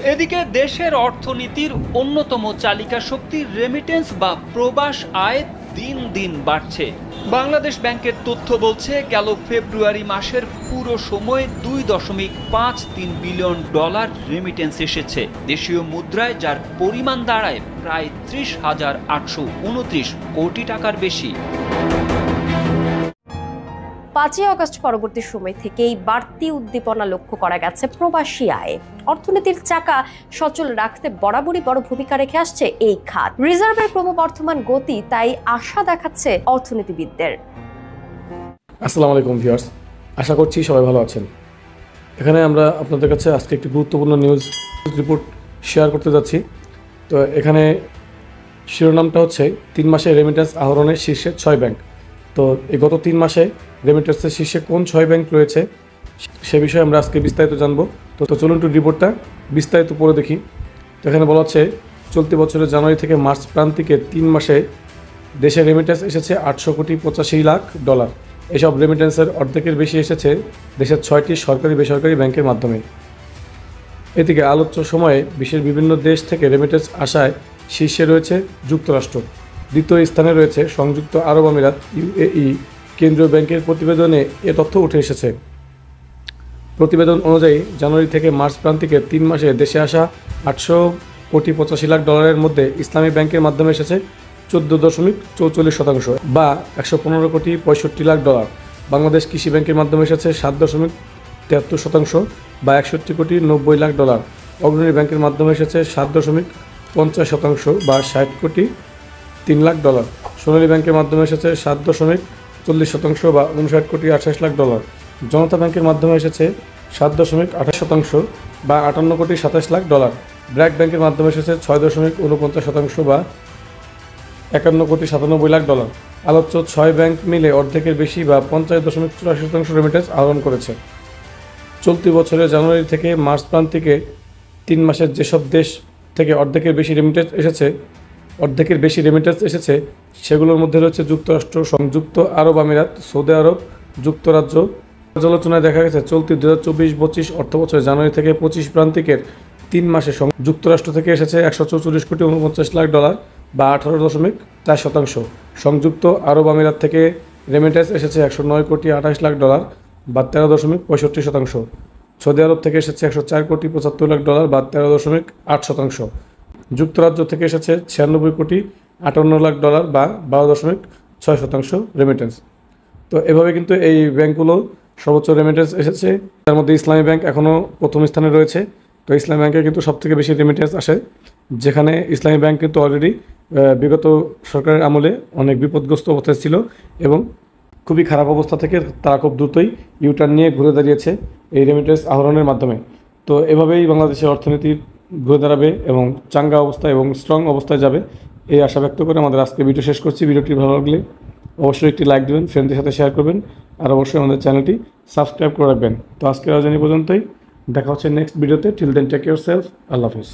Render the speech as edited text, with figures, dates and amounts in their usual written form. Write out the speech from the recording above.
এদিকে দেশের অর্থনীতির অন্যতম চালিকা শক্তি রেমিটেন্স বা প্রবাস আয় দিন দিন বাড়ছে। বাংলাদেশ ব্যাংকের তথ্য বলছে গেল ফেব্রুয়ারি মাসের পুরো সময় $2.53 বিলিয়ন রেমিটেন্স এসেছে দেশীয় মুদ্রায়, যার পরিমাণ দাঁড়ায় প্রায় 30,829 কোটি টাকার বেশি। 5ই আগস্ট পরবর্তী সময় থেকেই বাড়তি উদ্দীপনা লক্ষ্য করা গেছে প্রবাসী আয়ে। অর্থনীতির চাকা সচল রাখতে বরাবরই বড় ভূমিকা রেখে আসছে এই খাত। রিজার্ভের ক্রমবর্ধমান গতি তাই আশা দেখাচ্ছে অর্থনীতিবিদদের। আসসালামু আলাইকুম ভিউয়ার্স, আশা করছি সবাই ভালো আছেন। এখানে আমরা আপনাদের কাছে আজকে একটি গুরুত্বপূর্ণ নিউজ রিপোর্ট শেয়ার করতে যাচ্ছি। তো এখানে শিরোনামটা হচ্ছে 3 মাসে রেমিটেন্স আহরণের শীর্ষে 6 ব্যাংক। তো এই গত 3 মাসে রেমিটেন্সের শীর্ষে কোন 6 ব্যাংক রয়েছে সে বিষয়ে আমরা আজকে বিস্তারিত জানবো। তো চলুন একটু রিপোর্টটা বিস্তারিত পড়ে দেখি। তো এখানে বলা হচ্ছে চলতি বছরের জানুয়ারি থেকে মার্চ প্রান্তিকে 3 মাসে দেশে রেমিটেন্স এসেছে $885 লাখ। এসব রেমিটেন্সের অর্ধেকের বেশি এসেছে দেশের 6টি সরকারি বেসরকারি ব্যাংকের মাধ্যমে। এদিকে আলোচ্য সময়ে বিশ্বের বিভিন্ন দেশ থেকে রেমিটেন্স আসায় শীর্ষে রয়েছে যুক্তরাষ্ট্র, দ্বিতীয় স্থানে রয়েছে সংযুক্ত আরব আমিরাত ইউএই। কেন্দ্রীয় ব্যাংকের প্রতিবেদনে এ তথ্য উঠে এসেছে। প্রতিবেদন অনুযায়ী জানুয়ারি থেকে মার্চ প্রান্তিকে 3 মাসে দেশে আসা $885 লাখ মধ্যে ইসলামী ব্যাংকের মাধ্যমে এসেছে 14.44% বা $115.65 লাখ। বাংলাদেশ কৃষি ব্যাংকের মাধ্যমে এসেছে 7.73% বা $61.90 লাখ। অগ্রণী ব্যাংকের মাধ্যমে এসেছে 7.50% বা $60.03 লাখ। সোনালী ব্যাংকের মাধ্যমে এসেছে 7.40% বা $59.28 লাখ। জনতা ব্যাংকের মাধ্যমে এসেছে 7.28% বা $58.27 লাখ। ব্র্যাক ব্যাংকের মাধ্যমে এসেছে 6.49% বা $51.97 লাখ। আলোচ্য 6 ব্যাংক মিলে অর্ধেকের বেশি বা 50.84% রেমিটেন্স আহরণ করেছে। চলতি বছরের জানুয়ারি থেকে মার্চ প্রান্তিকে 3 মাসের যেসব দেশ থেকে অর্ধেকের বেশি রেমিটেন্স এসেছে সেগুলোর মধ্যে রয়েছে যুক্তরাষ্ট্র, সংযুক্ত আরব আমিরাত, সৌদি আরব, যুক্তরাজ্য। পর্যালোচনায় দেখা গেছে চলতি 2024-25 অর্থবছরে জানুয়ারি থেকে 25 প্রান্তিকের 3 মাসে যুক্তরাষ্ট্র থেকে এসেছে $144.49 লাখ বা 18.4%। সংযুক্ত আরব আমিরাত থেকে রেমিটেন্স এসেছে $109.28 লাখ বা 13.65%। সৌদি আরব থেকে এসেছে $104.75 লাখ বা 13.8%। যুক্তরাজ্য থেকে এসেছে $96.58 লাখ বা 12.6% রেমিটেন্স। তো এভাবে কিন্তু এই ব্যাংকগুলো সর্বোচ্চ রেমিটেন্স এসেছে। তার মধ্যে ইসলামী ব্যাংক এখনও প্রথম স্থানে রয়েছে। তো ইসলামী ব্যাংকে কিন্তু সবথেকে বেশি রেমিটেন্স আসে, যেখানে ইসলামী ব্যাংক কিন্তু অলরেডি বিগত সরকারের আমলে অনেক বিপদগ্রস্ত অবস্থায় ছিল এবং খুবই খারাপ অবস্থা থেকে তারা খুব দ্রুতই ইউটার্ন নিয়ে ঘুরে দাঁড়িয়েছে এই রেমিটেন্স আহরণের মাধ্যমে। তো এভাবেই বাংলাদেশের অর্থনীতি ঘুরে দাঁড়াবে এবং চাঙ্গা অবস্থায় এবং স্ট্রং অবস্থায় যাবে, এই আশা ব্যক্ত করে আমাদের আজকে ভিডিও শেষ করছি। ভিডিওটি ভালো লাগলে অবশ্যই একটি লাইক দেবেন, ফ্রেন্ডদের সাথে শেয়ার করবেন আর অবশ্যই আমাদের চ্যানেলটি সাবস্ক্রাইব করে রাখবেন। তো আজকের আয়োজন পর্যন্তই, দেখা হচ্ছে নেক্সট ভিডিওতে। টিল দেন টেক ইয়োরসেলফ, আল্লাহ হাফেজ।